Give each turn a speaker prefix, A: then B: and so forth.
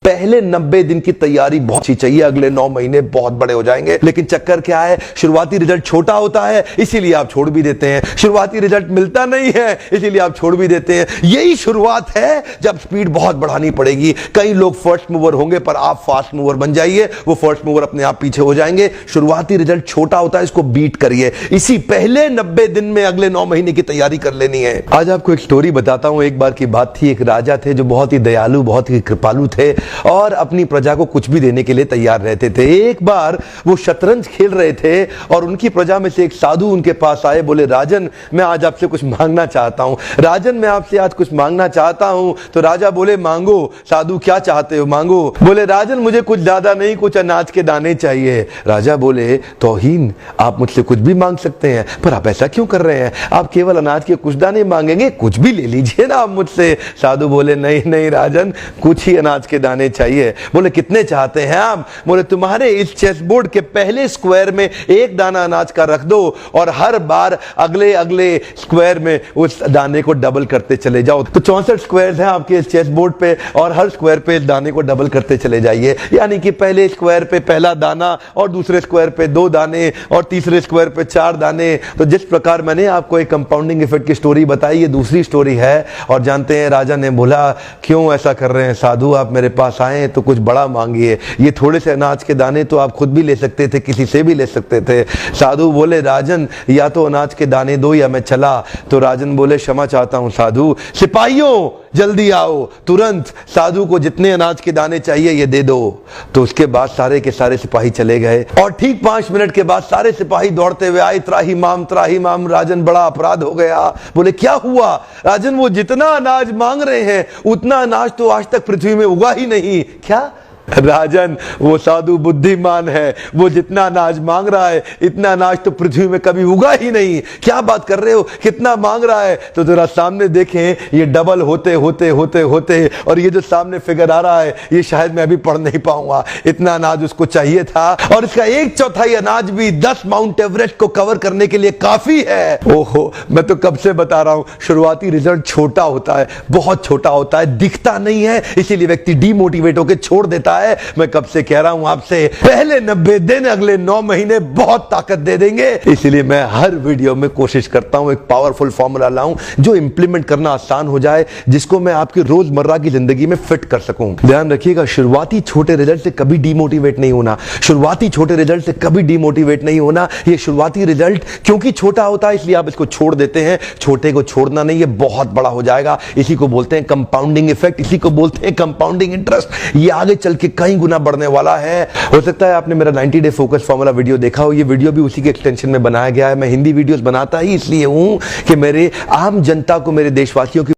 A: पहले 90 दिन की तैयारी बहुत अच्छी चाहिए, अगले 9 महीने बहुत बड़े हो जाएंगे। लेकिन चक्कर क्या है, शुरुआती रिजल्ट छोटा होता है, इसीलिए आप छोड़ भी देते हैं। शुरुआती रिजल्ट मिलता नहीं है, इसीलिए आप छोड़ भी देते हैं। यही शुरुआत है जब स्पीड बहुत बढ़ानी पड़ेगी। कई लोग फर्स्ट मूवर होंगे, पर आप फास्ट मूवर बन जाइए, वो फर्स्ट मूवर अपने आप पीछे हो जाएंगे। शुरुआती रिजल्ट छोटा होता है, इसको बीट करिए। इसी पहले 90 दिन में अगले 9 महीने की तैयारी कर लेनी है। आज आपको एक स्टोरी बताता हूं। एक बार की बात थी, एक राजा थे जो बहुत ही दयालु, बहुत ही कृपालु थे और अपनी प्रजा को कुछ भी देने के लिए तैयार रहते थे। एक बार वो शतरंज खेल रहे थे और उनकी प्रजा में से एक साधु उनके पास आए। बोले, राजन मैं आज आपसे कुछ मांगना चाहता हूं। राजन मैं आपसे आज कुछ मांगना चाहता हूं। तो राजा बोले, मांगो। साधु, क्या चाहते हो, मांगो। बोले, राजन मुझे कुछ ज्यादा नहीं, कुछ अनाज के दाने चाहिए। राजा बोले, तौहीन, आप मुझसे कुछ भी मांग सकते हैं, पर आप ऐसा क्यों कर रहे हैं? आप केवल अनाज के कुछ दाने मांगेंगे, कुछ भी ले लीजिए ना आप मुझसे। साधु बोले, नहीं नहीं राजन, कुछ ही अनाज के दाने चाहिए। बोले, कितने चाहते हैं आप? बोले, तुम्हारे इस चेस बोर्ड के पहले स्क्वायर में एक दाना अनाज का रख दो और हर बार अगले अगले स्क्वायर में उस दाने को डबल करते चले जाओ। तो 64 स्क्वायर्स हैं आपके इस चेस बोर्ड पे और हर स्क्वायर पे इस दाने को डबल करते चले जाइए। यानी कि पहले स्क्वायर पे पहला दाना और दूसरे स्क्वायर पे 2 दाने और तीसरे स्क्वायर पे 4 दाने। तो जिस प्रकार मैंने आपको एक कंपाउंडिंग इफेक्ट की स्टोरी बताई, ये दूसरी स्टोरी है। और जानते हैं, राजा ने बोला, क्यों ऐसा कर रहे हैं साधु, आप मेरे पास आए तो कुछ बड़ा मांगिए। ये थोड़े से अनाज के दाने तो आप खुद भी ले सकते थे, किसी से भी ले सकते थे। साधु बोले, राजन या तो अनाज के दाने दो या मैं चला। तो राजन बोले, क्षमा चाहता हूं साधु, सिपाहियों जल्दी आओ तुरंत, साधु को जितने अनाज के दाने चाहिए ये दे दो। तो उसके बाद सारे के सारे सिपाही चले गए और ठीक 5 मिनट के बाद सारे सिपाही दौड़ते हुए आए, त्राही माम राजन, बड़ा अपराध हो गया। बोले, क्या हुआ? राजन, वो जितना अनाज मांग रहे हैं उतना अनाज तो आज तक पृथ्वी में उगा ही नहीं। क्या? राजन, वो साधु बुद्धिमान है, वो जितना अनाज मांग रहा है इतना अनाज तो पृथ्वी में कभी उगा ही नहीं। क्या बात कर रहे हो, कितना मांग रहा है? तो जरा सामने देखें, ये डबल होते होते होते होते और ये जो सामने फिगर आ रहा है ये शायद मैं अभी पढ़ नहीं पाऊंगा। इतना अनाज उसको चाहिए था और इसका 1/4 अनाज भी 10 माउंट एवरेस्ट को कवर करने के लिए काफी है। ओहो, मैं तो कब से बता रहा हूं, शुरुआती रिजल्ट छोटा होता है, बहुत छोटा होता है, दिखता नहीं है, इसीलिए व्यक्ति डीमोटिवेट होकर छोड़ देता है। मैं कब से कह रहा हूं आपसे, पहले 90 दिन अगले 9 महीने बहुत ताकत दे देंगे। इसलिए मैं हर वीडियो में कोशिश करता हूं एक पावरफुल फॉर्मूला लाऊं जो इंप्लीमेंट करना आसान हो जाए, जिसको मैं आपकी रोजमर्रा की जिंदगी में फिट कर सकूं। ध्यान रखिएगा, शुरुआती छोटे रिजल्ट से कभी डीमोटिवेट नहीं होना। शुरुआती छोटे रिजल्ट से कभी डीमोटिवेट नहीं होना। ये शुरुआती रिजल्ट क्योंकि छोटा होता है इसलिए आप इसको छोड़ देते हैं। छोटे को छोड़ना नहीं, ये बहुत बड़ा हो जाएगा। इसी को बोलते हैं कंपाउंडिंग इफेक्ट, इसी को बोलते हैं कंपाउंडिंग इंटरेस्ट। ये आगे चल के कई गुना बढ़ने वाला है। हो सकता है आपने मेरा 90 डे फोकस फॉर्मूला वीडियो देखा हो, ये वीडियो भी उसी के एक्सटेंशन में बनाया गया है। मैं हिंदी वीडियोस बनाता ही इसलिए हूं कि मेरे आम जनता को, मेरे देशवासियों की